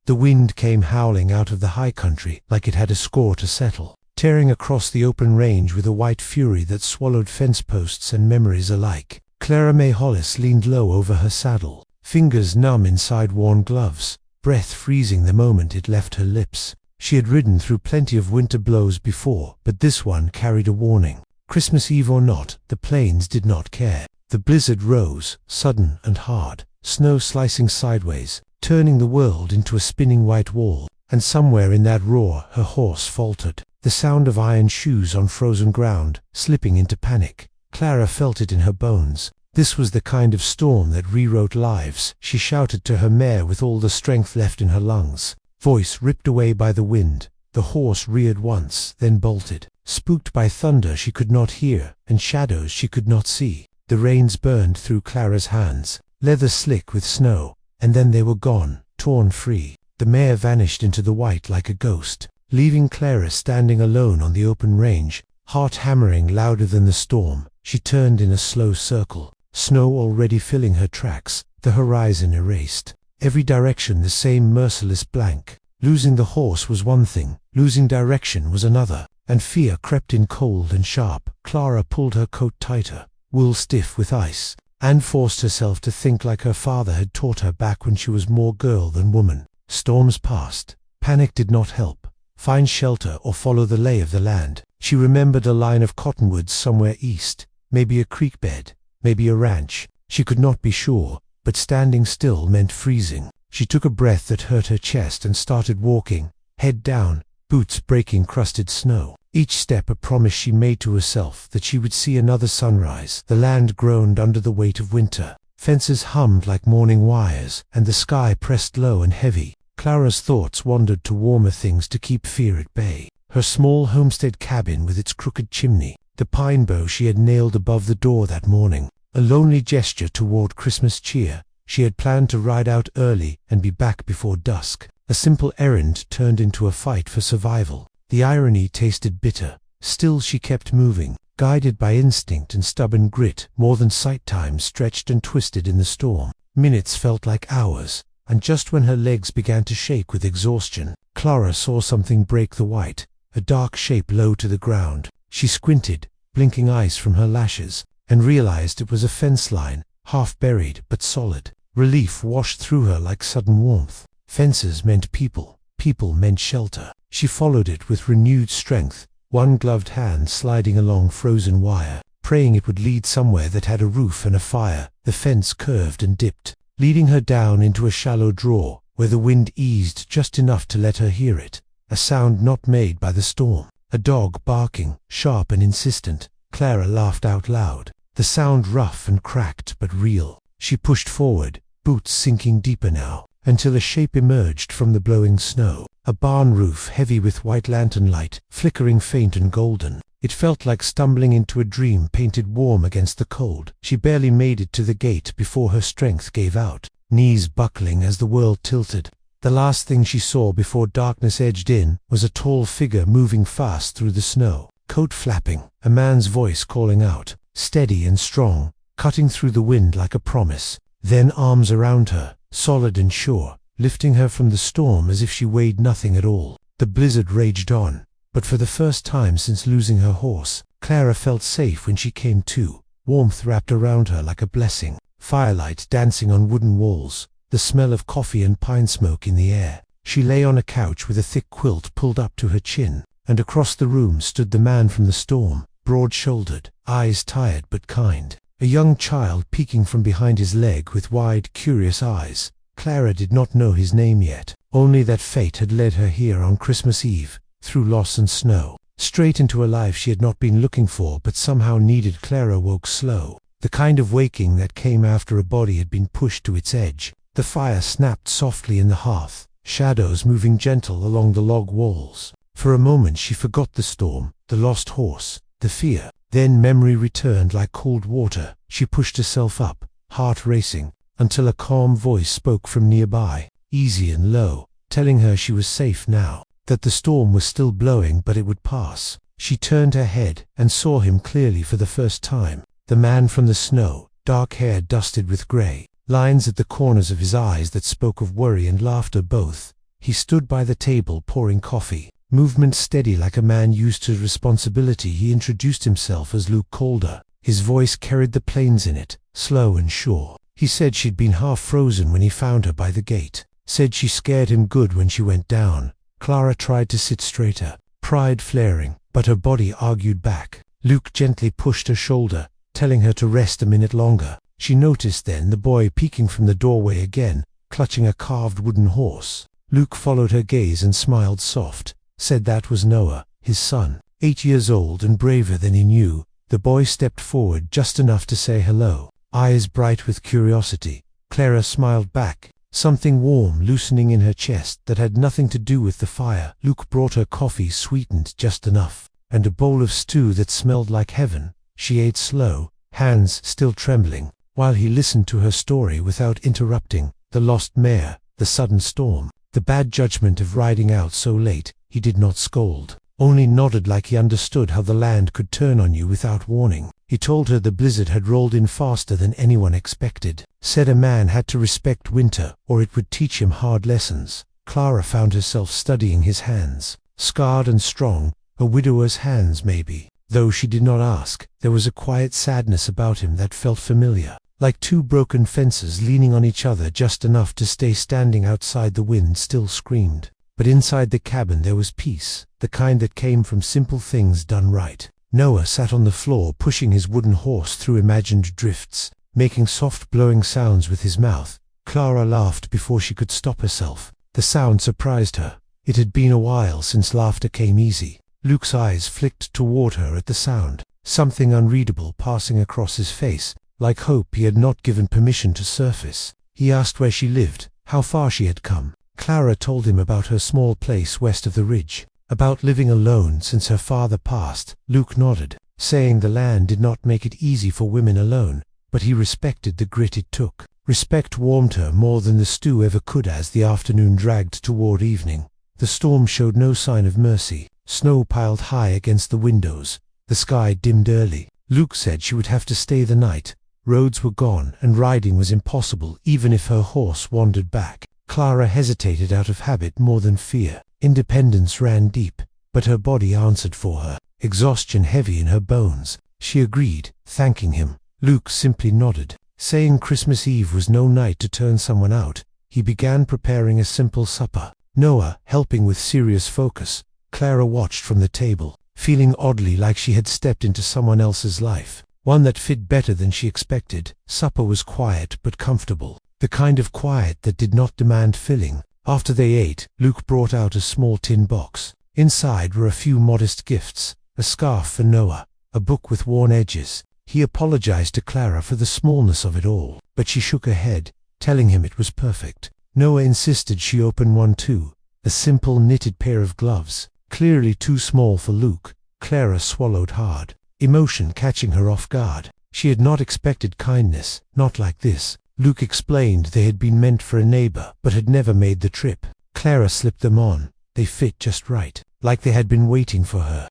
The wind came howling out of the high country like it had a score to settle, tearing across the open range with a white fury that swallowed fence posts and memories alike. Clara Mae Hollis leaned low over her saddle, fingers numb inside worn gloves, breath freezing the moment it left her lips. She had ridden through plenty of winter blows before, but this one carried a warning. Christmas Eve or not, the plains did not care. The blizzard rose, sudden and hard, snow slicing sideways, turning the world into a spinning white wall, and somewhere in that roar her horse faltered. The sound of iron shoes on frozen ground, slipping into panic. Clara felt it in her bones. This was the kind of storm that rewrote lives. She shouted to her mare with all the strength left in her lungs. Voice ripped away by the wind. The horse reared once, then bolted. Spooked by thunder she could not hear, and shadows she could not see. The reins burned through Clara's hands, leather slick with snow, and then they were gone, torn free. The mare vanished into the white like a ghost, leaving Clara standing alone on the open range, heart hammering louder than the storm. She turned in a slow circle, snow already filling her tracks, the horizon erased. Every direction the same merciless blank. Losing the horse was one thing, losing direction was another, and fear crept in cold and sharp. Clara pulled her coat tighter, wool stiff with ice, and forced herself to think like her father had taught her back when she was more girl than woman. Storms passed. Panic did not help. Find shelter or follow the lay of the land. She remembered a line of cottonwoods somewhere east, maybe a creek bed, maybe a ranch. She could not be sure, but standing still meant freezing. She took a breath that hurt her chest and started walking, head down, boots breaking crusted snow. Each step a promise she made to herself that she would see another sunrise. The land groaned under the weight of winter. Fences hummed like morning wires, and the sky pressed low and heavy. Clara's thoughts wandered to warmer things to keep fear at bay. Her small homestead cabin with its crooked chimney, the pine bough she had nailed above the door that morning, a lonely gesture toward Christmas cheer. She had planned to ride out early and be back before dusk. A simple errand turned into a fight for survival. The irony tasted bitter. Still she kept moving, guided by instinct and stubborn grit. More than sight time stretched and twisted in the storm. Minutes felt like hours, and just when her legs began to shake with exhaustion, Clara saw something break the white, a dark shape low to the ground. She squinted, blinking ice from her lashes, and realized it was a fence line, half buried but solid. Relief washed through her like sudden warmth. Fences meant people. People meant shelter. She followed it with renewed strength, one gloved hand sliding along frozen wire, praying it would lead somewhere that had a roof and a fire. The fence curved and dipped, leading her down into a shallow draw, where the wind eased just enough to let her hear it, a sound not made by the storm. A dog barking, sharp and insistent. Clara laughed out loud. The sound rough and cracked but real. She pushed forward, boots sinking deeper now, until a shape emerged from the blowing snow. A barn roof heavy with white lantern light, flickering faint and golden. It felt like stumbling into a dream painted warm against the cold. She barely made it to the gate before her strength gave out, knees buckling as the world tilted. The last thing she saw before darkness edged in was a tall figure moving fast through the snow, coat flapping, a man's voice calling out, steady and strong, cutting through the wind like a promise. Then arms around her, solid and sure, lifting her from the storm as if she weighed nothing at all. The blizzard raged on, but for the first time since losing her horse, Clara felt safe when she came to. Warmth wrapped around her like a blessing, firelight dancing on wooden walls, the smell of coffee and pine smoke in the air. She lay on a couch with a thick quilt pulled up to her chin, and across the room stood the man from the storm, broad-shouldered, eyes tired but kind. A young child peeking from behind his leg with wide, curious eyes. Clara did not know his name yet, only that fate had led her here on Christmas Eve, through loss and snow, straight into a life she had not been looking for but somehow needed. Clara woke slow, the kind of waking that came after a body had been pushed to its edge. The fire snapped softly in the hearth, shadows moving gentle along the log walls. For a moment she forgot the storm, the lost horse, the fear. Then memory returned like cold water. She pushed herself up, heart racing, until a calm voice spoke from nearby, easy and low, telling her she was safe now, that the storm was still blowing but it would pass. She turned her head and saw him clearly for the first time. The man from the snow, dark hair dusted with gray, lines at the corners of his eyes that spoke of worry and laughter both. He stood by the table pouring coffee, movement steady like a man used to responsibility. He introduced himself as Luke Calder. His voice carried the plains in it, slow and sure. He said she'd been half frozen when he found her by the gate. Said she scared him good when she went down. Clara tried to sit straighter, pride flaring, but her body argued back. Luke gently pushed her shoulder, telling her to rest a minute longer. She noticed then the boy peeking from the doorway again, clutching a carved wooden horse. Luke followed her gaze and smiled soft, said that was Noah, his son. 8 years old and braver than he knew, the boy stepped forward just enough to say hello, eyes bright with curiosity. Clara smiled back, something warm loosening in her chest that had nothing to do with the fire. Luke brought her coffee sweetened just enough, and a bowl of stew that smelled like heaven. She ate slow, hands still trembling, while he listened to her story without interrupting. The lost mare, the sudden storm, the bad judgment of riding out so late. He did not scold, only nodded like he understood how the land could turn on you without warning. He told her the blizzard had rolled in faster than anyone expected. Said a man had to respect winter, or it would teach him hard lessons. Clara found herself studying his hands, scarred and strong, a widower's hands maybe. Though she did not ask, there was a quiet sadness about him that felt familiar, like two broken fences leaning on each other just enough to stay standing. Outside the wind still screamed, but inside the cabin there was peace, the kind that came from simple things done right. Noah sat on the floor pushing his wooden horse through imagined drifts, making soft blowing sounds with his mouth. Clara laughed before she could stop herself. The sound surprised her. It had been a while since laughter came easy. Luke's eyes flicked toward her at the sound, something unreadable passing across his face, like hope he had not given permission to surface. He asked where she lived, how far she had come. Clara told him about her small place west of the ridge, about living alone since her father passed. Luke nodded, saying the land did not make it easy for women alone, but he respected the grit it took. Respect warmed her more than the stew ever could. As the afternoon dragged toward evening, the storm showed no sign of mercy. Snow piled high against the windows. The sky dimmed early. Luke said she would have to stay the night. Roads were gone and riding was impossible even if her horse wandered back. Clara hesitated out of habit more than fear. Independence ran deep, but her body answered for her, exhaustion heavy in her bones. She agreed, thanking him. Luke simply nodded, saying Christmas Eve was no night to turn someone out. He began preparing a simple supper, Noah helping with serious focus. Clara watched from the table, feeling oddly like she had stepped into someone else's life, one that fit better than she expected. Supper was quiet but comfortable, the kind of quiet that did not demand filling. After they ate, Luke brought out a small tin box. Inside were a few modest gifts, a scarf for Noah, a book with worn edges. He apologized to Clara for the smallness of it all, but she shook her head, telling him it was perfect. Noah insisted she open one too, a simple knitted pair of gloves, clearly too small for Luke. Clara swallowed hard, emotion catching her off guard. She had not expected kindness, not like this. Luke explained they had been meant for a neighbor, but had never made the trip. Clara slipped them on. They fit just right, like they had been waiting for her.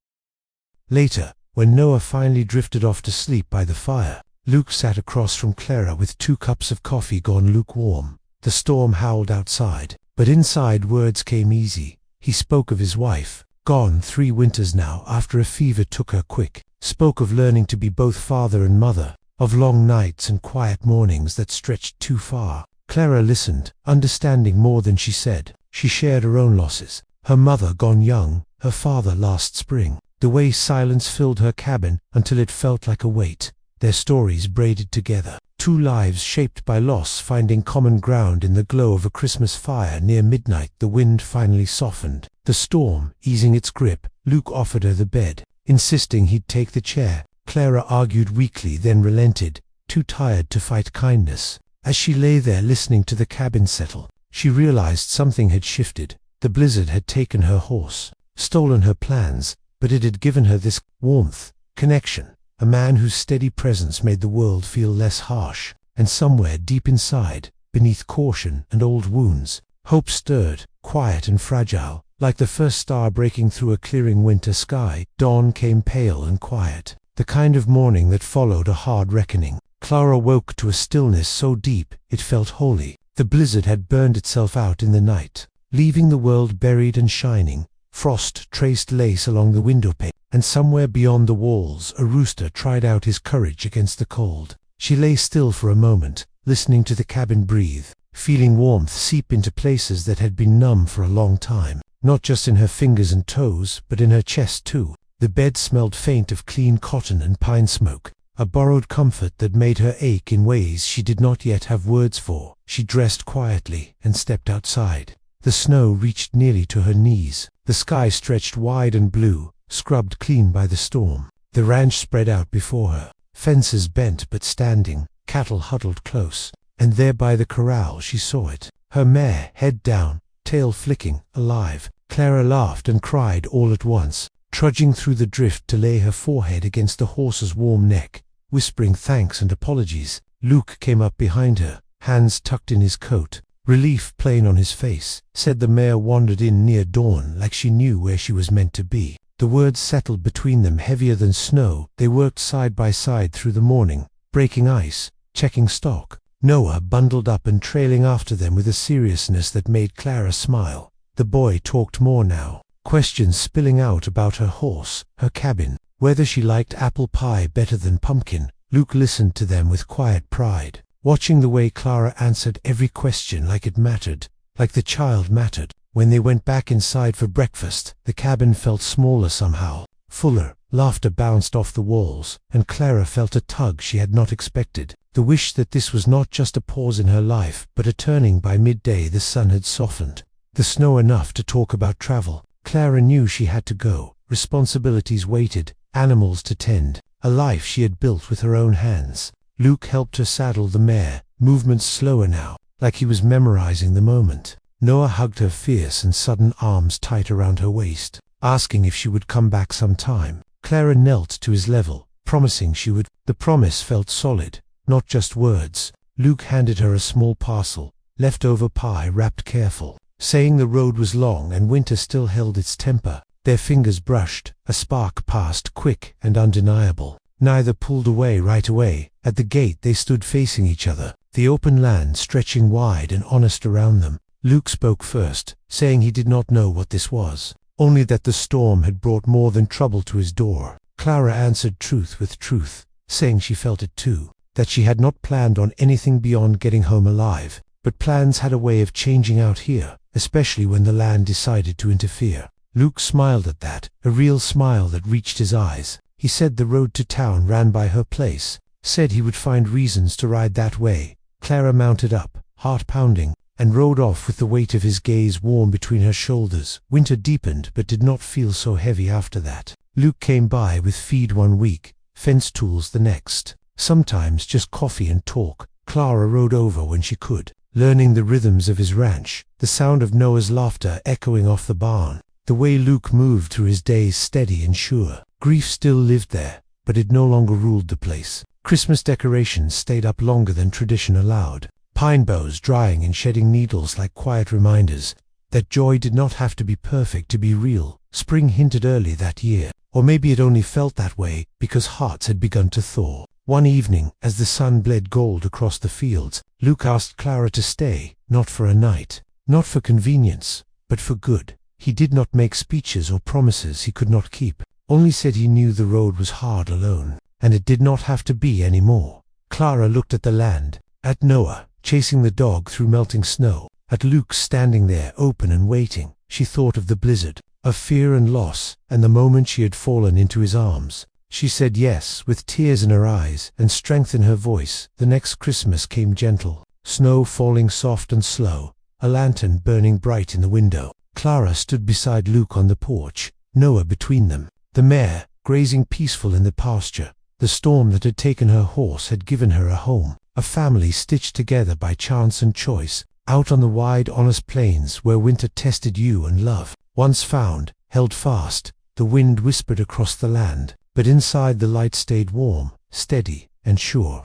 Later, when Noah finally drifted off to sleep by the fire, Luke sat across from Clara with 2 cups of coffee gone lukewarm. The storm howled outside, but inside words came easy. He spoke of his wife, gone 3 winters now after a fever took her quick. Spoke of learning to be both father and mother, of long nights and quiet mornings that stretched too far. Clara listened, understanding more than she said. She shared her own losses, her mother gone young, her father last spring. The way silence filled her cabin until it felt like a weight, their stories braided together. 2 lives shaped by loss finding common ground in the glow of a Christmas fire near midnight. The wind finally softened, the storm easing its grip. Luke offered her the bed, insisting he'd take the chair. Clara argued weakly, then relented, too tired to fight kindness. As she lay there listening to the cabin settle, she realized something had shifted. The blizzard had taken her horse, stolen her plans, but it had given her this warmth, connection, a man whose steady presence made the world feel less harsh. And somewhere deep inside, beneath caution and old wounds, hope stirred, quiet and fragile, like the first star breaking through a clearing winter sky. Dawn came pale and quiet, the kind of morning that followed a hard reckoning. Clara woke to a stillness so deep it felt holy. The blizzard had burned itself out in the night. leaving the world buried and shining. Frost traced lace along the windowpane, and somewhere beyond the walls a rooster tried out his courage against the cold. She lay still for a moment, listening to the cabin breathe, feeling warmth seep into places that had been numb for a long time, not just in her fingers and toes, but in her chest too. The bed smelled faint of clean cotton and pine smoke, a borrowed comfort that made her ache in ways she did not yet have words for. She dressed quietly and stepped outside. The snow reached nearly to her knees. The sky stretched wide and blue, scrubbed clean by the storm. The ranch spread out before her, fences bent but standing, cattle huddled close, and there by the corral she saw it. Her mare, head down, tail flicking, alive. Clara laughed and cried all at once, trudging through the drift to lay her forehead against the horse's warm neck, whispering thanks and apologies. Luke came up behind her, hands tucked in his coat, relief plain on his face. Said the mare wandered in near dawn like she knew where she was meant to be. The words settled between them heavier than snow. They worked side by side through the morning, breaking ice, checking stock. Noah bundled up and trailing after them with a seriousness that made Clara smile. The boy talked more now, questions spilling out about her horse, her cabin, whether she liked apple pie better than pumpkin. Luke listened to them with quiet pride, watching the way Clara answered every question like it mattered, like the child mattered. When they went back inside for breakfast, the cabin felt smaller somehow, fuller. Laughter bounced off the walls, and Clara felt a tug she had not expected, the wish that this was not just a pause in her life, but a turning. By midday the sun had softened, the snow enough to talk about travel. Clara knew she had to go. Responsibilities waited, animals to tend, a life she had built with her own hands. Luke helped her saddle the mare, movements slower now, like he was memorizing the moment. Noah hugged her fierce and sudden arms tight around her waist, asking if she would come back sometime. Clara knelt to his level, promising she would. The promise felt solid, not just words. Luke handed her a small parcel, leftover pie wrapped careful, saying the road was long and winter still held its temper. Their fingers brushed, a spark passed, quick and undeniable. Neither pulled away right away. At the gate they stood facing each other, the open land stretching wide and honest around them. Luke spoke first, saying he did not know what this was, only that the storm had brought more than trouble to his door. Clara answered truth with truth, saying she felt it too, that she had not planned on anything beyond getting home alive, but plans had a way of changing out here, especially when the land decided to interfere. Luke smiled at that, a real smile that reached his eyes. He said the road to town ran by her place, said he would find reasons to ride that way. Clara mounted up, heart pounding, and rode off with the weight of his gaze warm between her shoulders. Winter deepened but did not feel so heavy after that. Luke came by with feed one week, fence tools the next, sometimes just coffee and talk. Clara rode over when she could, learning the rhythms of his ranch, the sound of Noah's laughter echoing off the barn, the way Luke moved through his days steady and sure. Grief still lived there, but it no longer ruled the place. Christmas decorations stayed up longer than tradition allowed, pine boughs drying and shedding needles like quiet reminders that joy did not have to be perfect to be real. Spring hinted early that year, or maybe it only felt that way because hearts had begun to thaw. One evening, as the sun bled gold across the fields, Luke asked Clara to stay, not for a night, not for convenience, but for good. He did not make speeches or promises he could not keep, only said he knew the road was hard alone, and it did not have to be any more. Clara looked at the land, at Noah, chasing the dog through melting snow, at Luke standing there open and waiting. She thought of the blizzard, of fear and loss, and the moment she had fallen into his arms. She said yes, with tears in her eyes and strength in her voice. The next Christmas came gentle, snow falling soft and slow, a lantern burning bright in the window. Clara stood beside Luke on the porch, Noah between them, the mare, grazing peaceful in the pasture. The storm that had taken her horse had given her a home, a family stitched together by chance and choice, out on the wide, honest plains where winter tested you and love. Once found, held fast, the wind whispered across the land, but inside the light stayed warm, steady, and sure.